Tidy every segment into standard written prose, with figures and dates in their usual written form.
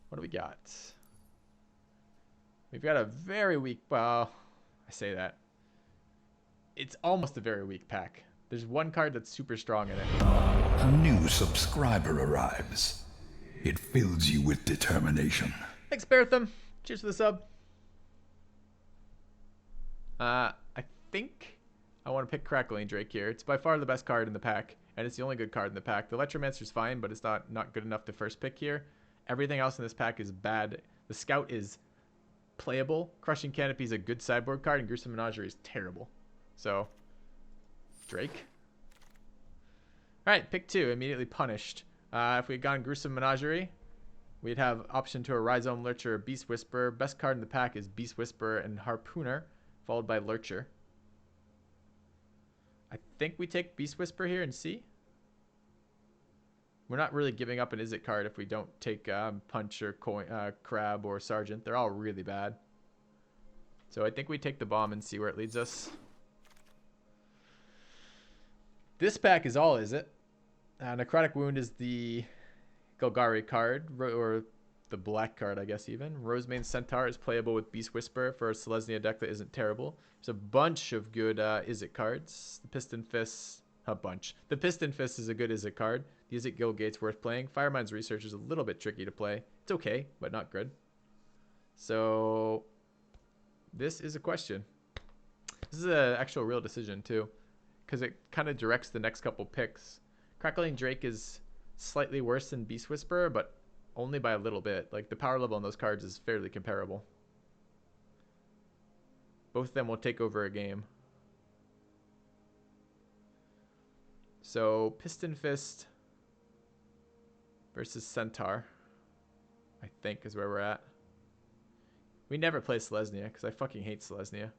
What do we got? We've got a very weak, well, I say that. It's almost a very weak pack. There's one card that's super strong in it. A new subscriber arrives. It fills you with determination. Thanks, Bertham. Cheers for the sub. I think I want to pick Crackling Drake here. It's by far the best card in the pack, and it's the only good card in the pack. The Electromancer's fine, but it's not good enough to first pick here. Everything else in this pack is bad. The Scout is playable. Crushing Canopy is a good sideboard card, and Gruesome Menagerie is terrible. So, Drake. Alright, pick 2. Immediately punished. If we had gone Gruesome Menagerie, we'd have option to a Rhizome, Lurcher, or Beast Whisperer. Best card in the pack is Beast Whisperer and Harpooner, followed by Lurcher. I think we take Beast Whisperer here and see. We're not really giving up an Izzet card if we don't take Punch or Crab or Sergeant. They're all really bad. So I think we take the bomb and see where it leads us. This pack is all Izzet. Necrotic Wound is the Golgari card, or the black card, I guess even. Rosemane Centaur is playable with Beast Whisperer for a Selesnya deck that isn't terrible. There's a bunch of good Izzet cards. The Piston Fist, a bunch. The Piston Fist is a good Izzet card. The Izzet Guildgate's worth playing. Firemind's Research is a little bit tricky to play. It's okay, but not good. So, this is a question. This is an actual real decision, too, because it kind of directs the next couple picks. Crackling Drake is slightly worse than Beast Whisperer, but only by a little bit. Like, the power level on those cards is fairly comparable. Both of them will take over a game. So, Piston Fist versus Centaur, I think, is where we're at. We never play Selesnya, because I fucking hate Selesnya.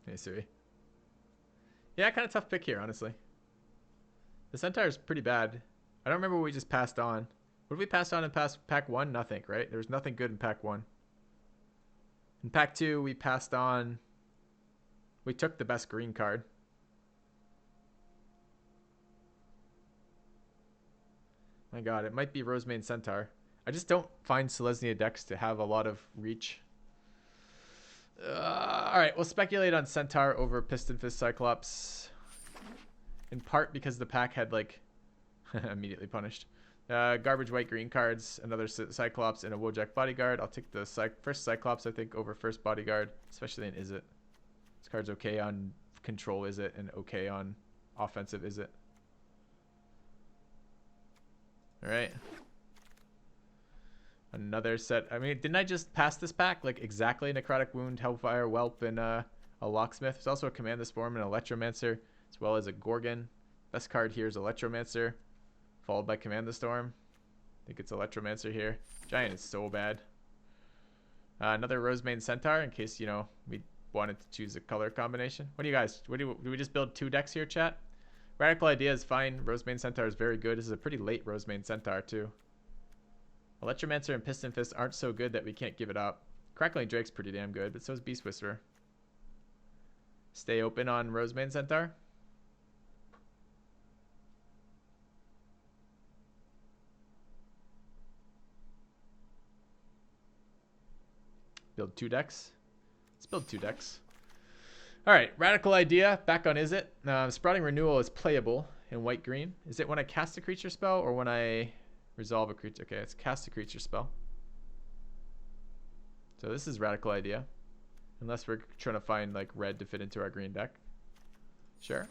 Hey, Siri. Yeah, kind of tough pick here, honestly. The Centaur is pretty bad. I don't remember what we just passed on. What did we pass on in pack 1? Nothing, right? There was nothing good in pack 1. In pack 2, we passed on... We took the best green card. My god, it might be Rosemane Centaur. I just don't find Selesnya decks to have a lot of reach. Alright, we'll speculate on Centaur over Piston Fist Cyclops. In part because the pack had, like... immediately punished. Garbage white green cards, another Cyclops, and a Wojak Bodyguard. I'll take the first Cyclops, I think, over first Bodyguard, especially in Izzet. This card's okay on control Izzet and okay on offensive Izzet. Alright. Another set. I mean, didn't I just pass this pack? Like, exactly. Necrotic Wound, Hellfire, Whelp, and a Locksmith. There's also a Command the Storm and Electromancer, as well as a Gorgon. Best card here is Electromancer, followed by Command the Storm. I think it's Electromancer here. Giant is so bad. Another Rosemane Centaur, in case, you know, we wanted to choose a color combination. What do you guys, do we just build 2 decks here, chat? Radical Idea is fine. Rosemane Centaur is very good. This is a pretty late Rosemane Centaur, too. Electromancer and Piston Fist aren't so good that we can't give it up. Crackling Drake's pretty damn good, but so is Beast Whisperer. Stay open on Rosemane Centaur. Build 2 decks. Let's build 2 decks. Alright, Radical Idea, back on Izzet. Sprouting Renewal is playable in white-green. Is it when I cast a creature spell or when I resolve a creature? Okay, it's cast a creature spell. So this is Radical Idea. Unless we're trying to find like red to fit into our green deck. Sure.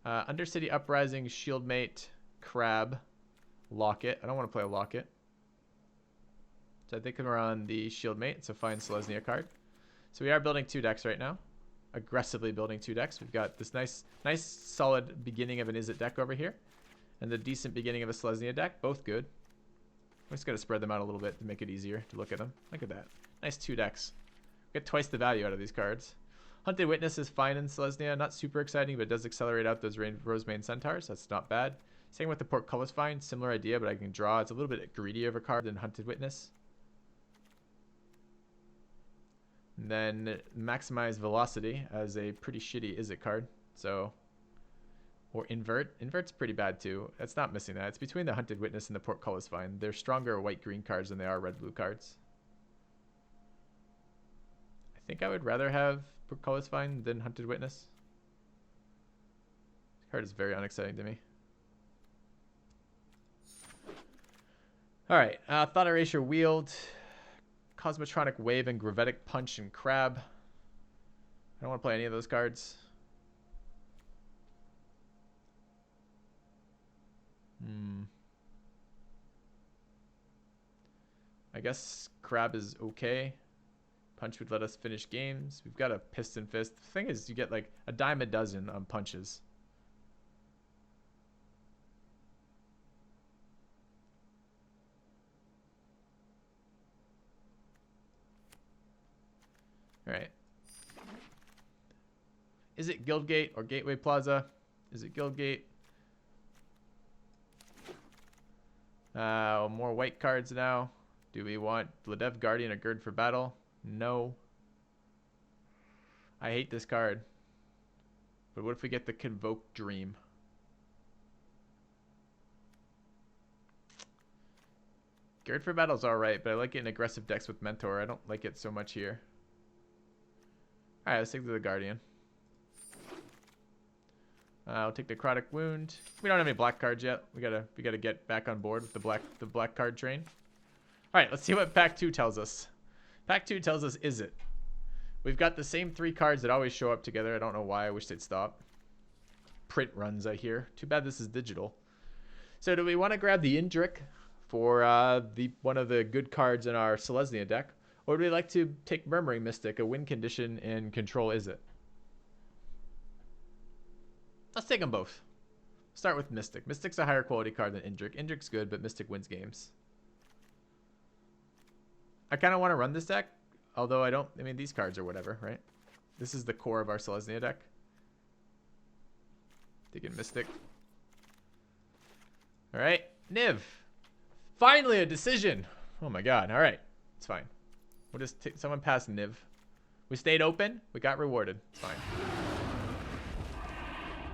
Undercity Uprising, Shieldmate, Crab, Locket. I don't want to play a Locket. So I think we're on the Shieldmate. It's a fine Selesnya card. So we are building 2 decks right now. Aggressively building 2 decks. We've got this nice solid beginning of an Izzet deck over here. And the decent beginning of a Selesnya deck. Both good. I'm just going to spread them out a little bit to make it easier to look at them. Look at that. Nice 2 decks. Get twice the value out of these cards. Hunted Witness is fine in Selesnya. Not super exciting, but it does accelerate out those Rosemane Centaurs. That's not bad. Same with the Portcullis Find, similar idea, but I can draw. It's a little bit greedier of a card than Hunted Witness. And then maximize velocity as a pretty shitty Izzet card. So, or invert. Invert's pretty bad too. It's not missing that. It's between the Hunted Witness and the Portcullis Find. They're stronger white-green cards than they are red-blue cards. I think I would rather have Portcullis Find than Hunted Witness. This card is very unexciting to me. Alright, Thought Erasure Wield, Cosmotronic Wave and Gravitic Punch and Crab. I don't want to play any of those cards. I guess Crab is okay. Punch would let us finish games. We've got a Piston Fist. The thing is, you get like a dime a dozen on punches. All right. Is it Guildgate or Gateway Plaza? Is it Guildgate? More white cards now. Do we want Vladev Guardian or Gird for Battle? No. I hate this card. But what if we get the Convoke Dream? Gird for Battle's alright, but I like it in aggressive decks with Mentor. I don't like it so much here. Alright, let's take the Guardian. I'll take the Necrotic Wound. We don't have any black cards yet. We gotta get back on board with the black card train. Alright, let's see what Pack 2 tells us. Pack 2 tells us Izzet. We've got the same 3 cards that always show up together. I don't know why. I wish they'd stop. Print runs, I hear. Too bad this is digital. So do we want to grab the Indrik for one of the good cards in our Selesnya deck? Or would we like to take Murmuring Mystic, a win condition, and control Izzet? Let's take them both. Start with Mystic. Mystic's a higher quality card than Indrik. Indrik's good, but Mystic wins games. I kind of want to run this deck, although I mean, these cards are whatever, right? This is the core of our Selesnya deck. Taking Mystic. All right, Niv. Finally a decision. Oh my god. All right, it's fine. We'll just take someone past Niv. We stayed open. We got rewarded. It's fine.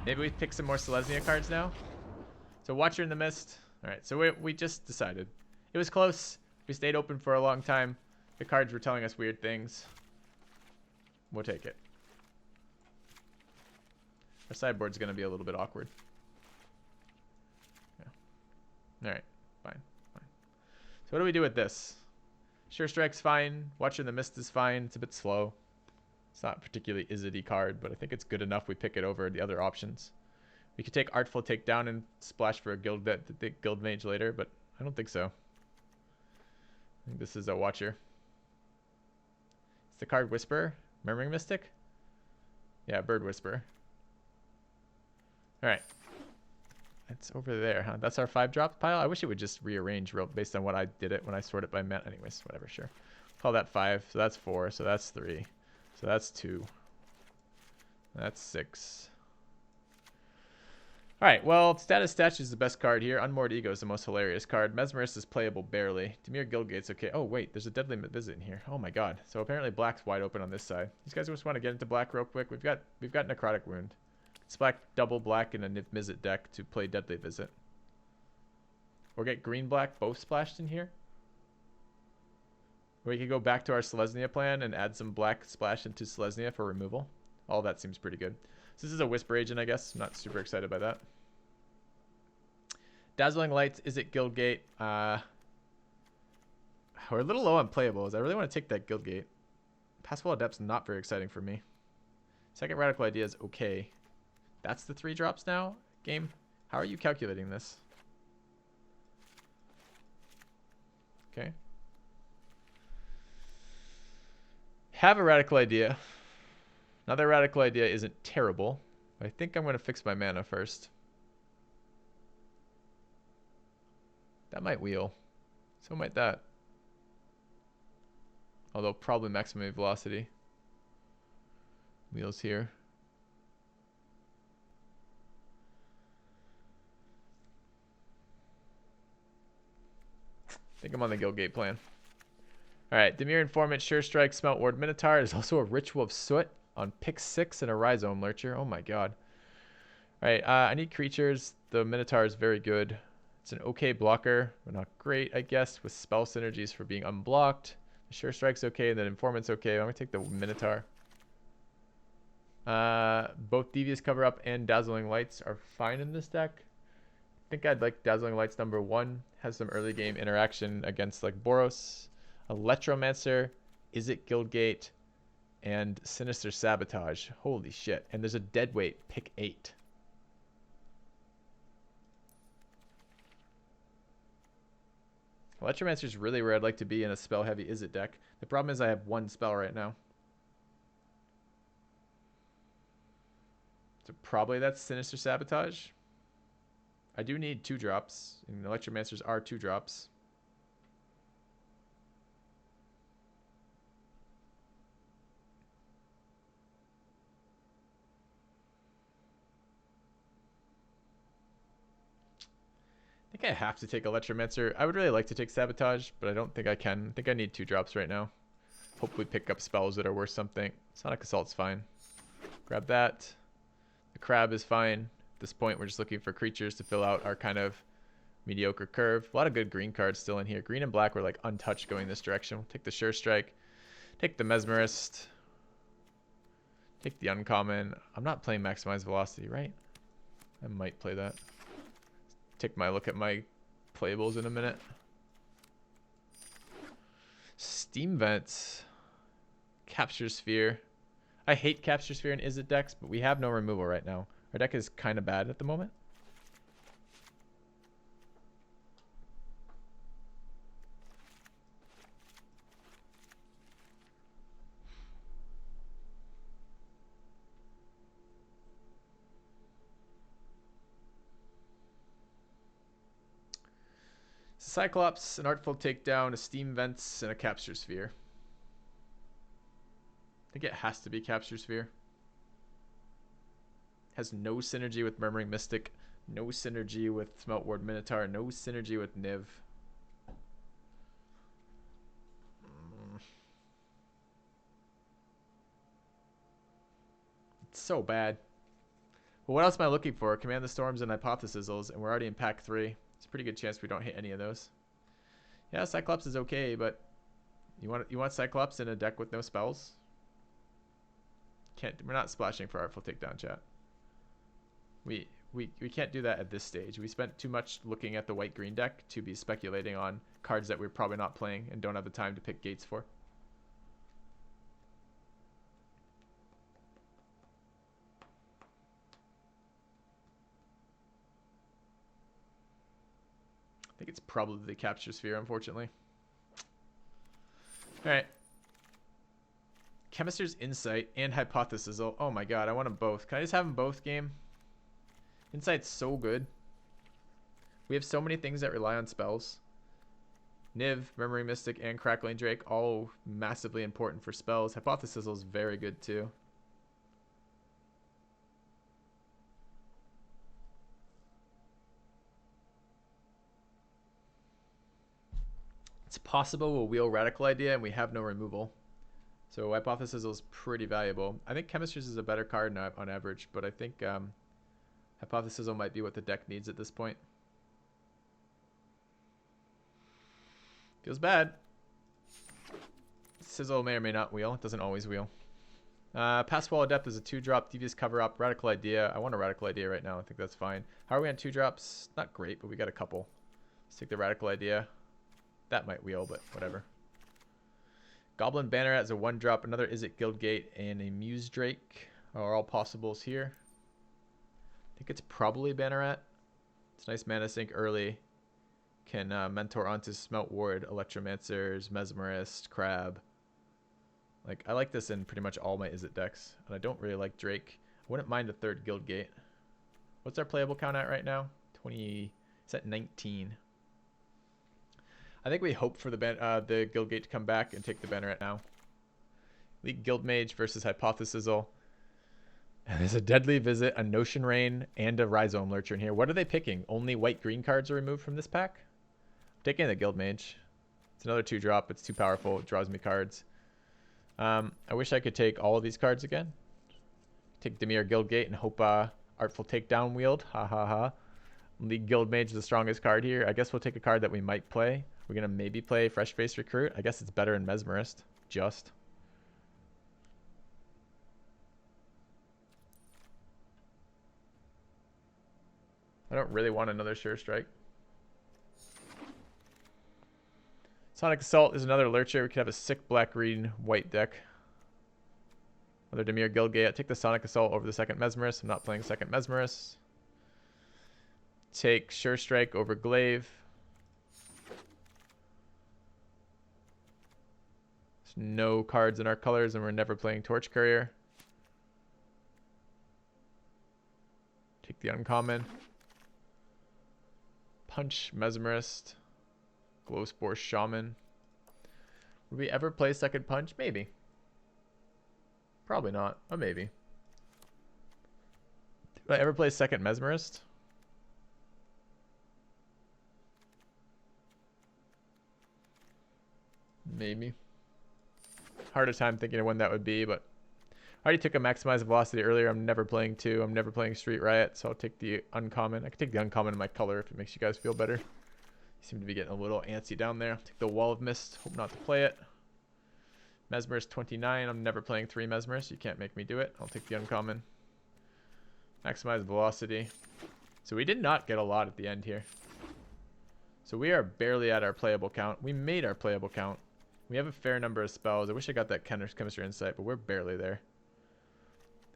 Maybe we pick some more Selesnya cards now. So Watcher in the Mist. All right, so we just decided. It was close. We stayed open for a long time. The cards were telling us weird things. We'll take it. Our sideboard's going to be a little bit awkward. Yeah. All right, fine. So what do we do with this? Sure Strike's fine. Watcher in the Mist is fine. It's a bit slow. It's not particularly Izzet-y card, but I think it's good enough we pick it over the other options. We could take Artful Takedown and splash for a Guild Mage later, but I don't think so. I think this is a Watcher. It's the card Whisper. Murmuring Mystic? Yeah, Bird Whisper. Alright. It's over there, huh? That's our 5-drop pile? I wish it would just rearrange based on what I did it when I sort it by mana. Anyways, whatever, sure. Call that 5. So that's 4. So that's 3. So that's 2. That's 6. Alright, well, Status Statue is the best card here. Unmoored Ego is the most hilarious card. Mesmerist is playable barely. Dimir Guildgate's okay. Oh, wait, there's a Deadly Visit in here. Oh my god. So apparently black's wide open on this side. These guys just want to get into black real quick. We've got Necrotic Wound. It's black, double black in a Niv Mizzet deck to play Deadly Visit. Or get green-black both splashed in here. Or we could go back to our Selesnya plan and add some black splash into Selesnya for removal. All that seems pretty good. So this is a Whisper Agent, I guess. I'm not super excited by that. Dazzling Lights, Izzet Guildgate. We're a little low on playables. I really want to take that Guildgate. Passable Adept's not very exciting for me. Second Radical Idea is okay. That's the 3 drops now? Game? How are you calculating this? Okay. Have a Radical Idea. Another Radical Idea isn't terrible. I think I'm going to fix my mana first. That might wheel. So might that. Although probably maximum velocity. Wheels here. I think I'm on the Guildgate plan. All right, Demir Informant, Sure Strike, Smelt Ward, Minotaur. There's also a Ritual of Soot on pick 6 and a Rhizome Lurcher. Oh my god. All right, I need creatures. The Minotaur is very good. It's an okay blocker, but not great, I guess, with spell synergies for being unblocked. Sure Strike's okay, and then Informant's okay. I'm going to take the Minotaur. Both Devious Cover Up and Dazzling Lights are fine in this deck. I think I'd like Dazzling Lights number 1. Has some early game interaction against like Boros, Electromancer, Izzet Guildgate, and Sinister Sabotage. Holy shit. And there's a Deadweight, pick 8. Electromancer is really where I'd like to be in a spell-heavy Izzet deck. The problem is I have 1 spell right now. So probably that's Sinister Sabotage. I do need 2 drops, and Electromancers are 2 drops. I think I have to take Electromancer. I would really like to take Sabotage, but I don't think I can. I think I need 2 drops right now. Hopefully pick up spells that are worth something. Sonic Assault's fine. Grab that. The Crab is fine. At this point, we're just looking for creatures to fill out our kind of mediocre curve. A lot of good green cards still in here. Green and black were like untouched going this direction. We'll take the Sure Strike. Take the Mesmerist. Take the Uncommon. I'm not playing Maximize Velocity, right? I might play that. Take my look at my playables in a minute. Steam Vents. Capture Sphere. I hate Capture Sphere in Izzet decks, but we have no removal right now. Our deck is kind of bad at the moment. Cyclops, an Artful Takedown, a Steam Vents, and a Capture Sphere. I think it has to be Capture Sphere. Has no synergy with Murmuring Mystic, no synergy with Smelt Ward Minotaur, no synergy with Niv. It's so bad. Well, what else am I looking for? Command the Storms and Hypothesizals, and we're already in pack 3. It's a pretty good chance we don't hit any of those. Yeah, Cyclops is okay, but you want Cyclops in a deck with no spells? We're not splashing for Artful Takedown, chat. We can't do that at this stage. We spent too much looking at the white-green deck to be speculating on cards that we're probably not playing and don't have the time to pick gates for. I think it's probably the Capture Sphere, unfortunately. All right. Chemist's Insight and Hypothesizal. Oh my god, I want them both. Can I just have them both, game? Insight's so good. We have so many things that rely on spells. Niv, Murmuring Mystic, and Crackling Drake, all massively important for spells. Hypothesizal is very good too. It's possible we'll wheel Radical Idea and we have no removal. So Hypothesizal is pretty valuable. I think Chemist's is a better card on average, but I think Hypothesizal might be what the deck needs at this point. Feels bad. Sizzle may or may not wheel. It doesn't always wheel. Pass Wall of Depth is a 2-drop. Devious Cover Up. Radical Idea. I want a Radical Idea right now. I think that's fine. How are we on 2 drops? Not great, but we got a couple. Let's take the Radical Idea. That might wheel, but whatever. Goblin Banneret is a 1-drop. Another Izzet Guildgate and a Muse Drake are all possibles here. I think it's probably Banneret. It's nice mana sink early. Can mentor onto Smelt Ward, Electromancers, Mesmerist, Crab. Like, I like this in pretty much all my Izzet decks. And I don't really like Drake. I wouldn't mind a 3rd Guildgate. What's our playable count at right now? 20. It's at 19. I think we hope for the Guildgate to come back and take the Banneret now. League Guildmage versus Hypothesizal. And there's a Deadly Visit, a Notion Rain, and a Rhizome Lurcher in here. What are they picking? Only white-green cards are removed from this pack? I'm taking the Guildmage. It's another 2-drop. It's too powerful. It draws me cards. I wish I could take all of these cards again. Take Dimir Guildgate and hope Artful Takedown Wield. Ha ha ha. League Guildmage is the strongest card here. I guess we'll take a card that we might play. We're going to maybe play Fresh Face Recruit. I guess it's better in Mesmerist. Just. I don't really want another Sure Strike. Sonic Assault is another Lurcher. We could have a sick black-green white deck. Another Dimir Guildgate. I take the Sonic Assault over the second Mesmerist. I'm not playing second Mesmerist. Take Sure Strike over Glaive. There's no cards in our colors, and we're never playing Torch Courier. Take the uncommon. Punch Mesmerist. Glowspore Shaman. Would we ever play second punch? Maybe. Probably not, but maybe. Would I ever play second Mesmerist? Maybe. Harder time thinking of when that would be, but I already took a Maximize Velocity earlier. I'm never playing 2. I'm never playing Street Riot, so I'll take the uncommon. I can take the uncommon in my color if it makes you guys feel better. Seem to be getting a little antsy down there. Take the Wall of Mist. Hope not to play it. Mesmerist 29. I'm never playing 3 Mesmerist. You can't make me do it. I'll take the uncommon. Maximize Velocity. So we did not get a lot at the end here. So we are barely at our playable count. We made our playable count. We have a fair number of spells. I wish I got that Chemistry Insight, but we're barely there.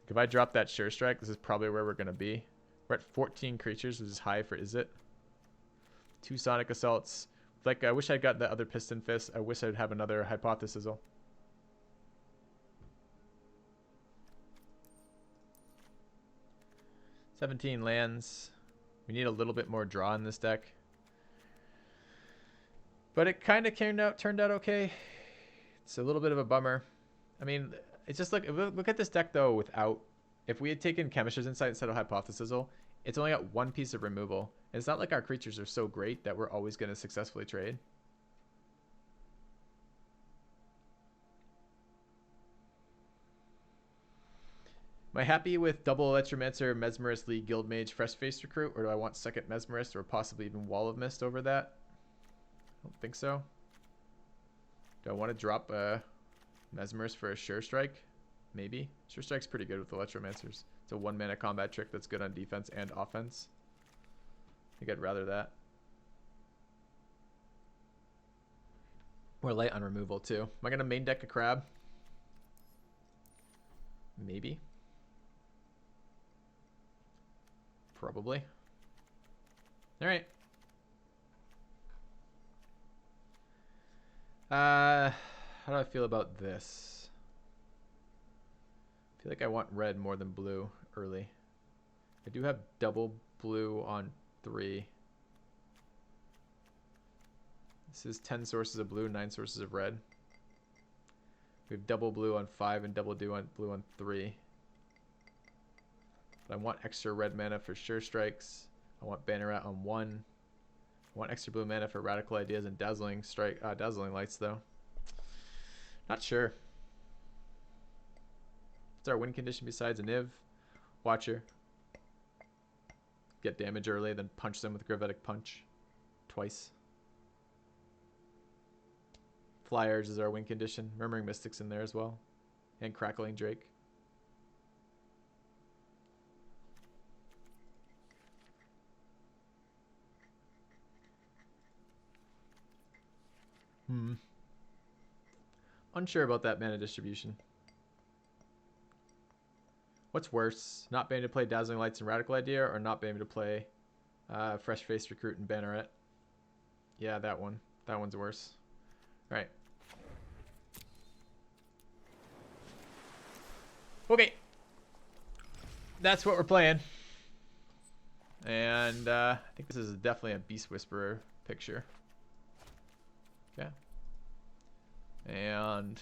If I drop that Sure Strike, this is probably where we're going to be. We're at 14 creatures, which is high for Izzet. 2 Sonic Assaults. Like, I wish I got the other Piston Fist. I wish I'd have another Hypothesis. 17 lands. We need a little bit more draw in this deck. But it kind of turned out okay. It's a little bit of a bummer. I mean, it's just like, look at this deck though without, if we had taken Chemistry's Insight instead of Hypothesis, it's only got 1 piece of removal. And it's not like our creatures are so great that we're always going to successfully trade. Am I happy with double Electromancer, Mesmerist, League, Guildmage, Fresh Face Recruit, or do I want second Mesmerist or possibly even Wall of Mist over that? I don't think so. Do I want to drop a Mesmerist for a Sure Strike? Maybe. Sure Strike's pretty good with Electromancers. It's a 1-mana combat trick that's good on defense and offense. I think I'd rather that. We're light on removal too. Am I going to main deck a Crab? Maybe. Probably. Alright. How do I feel about this? I feel like I want red more than blue early. I do have double blue on 3. This is 10 sources of blue, 9 sources of red. We have double blue on 5 and double blue on 3. But I want extra red mana for Sure Strikes. I want Banneret on 1. I want extra blue mana for Radical Ideas and Dazzling Lights though. Not sure. What's our win condition besides a Niv? Watcher. Get damage early, then punch them with Gravitic Punch. Twice. Flyers is our win condition. Murmuring Mystics in there as well. And Crackling Drake. Unsure about that mana distribution. What's worse? Not being able to play Dazzling Lights and Radical Idea, or not being able to play Fresh Face Recruit and Banneret? Yeah, that one. That one's worse. Alright. Okay. That's what we're playing. And I think this is definitely a Beast Whisperer picture. Okay. And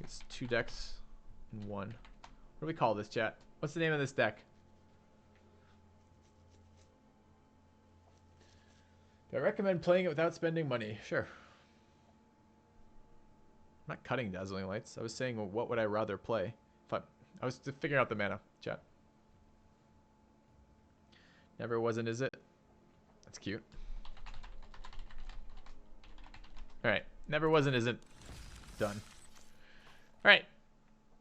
it's 2 decks in 1. What do we call this, chat? What's the name of this deck? Do I recommend playing it without spending money? Sure. I'm not cutting Dazzling Lights. I was saying, well, what would I rather play? I was figuring out the mana, chat. Never wasn't, is it? That's cute. All right. Never wasn't, isn't done. All right.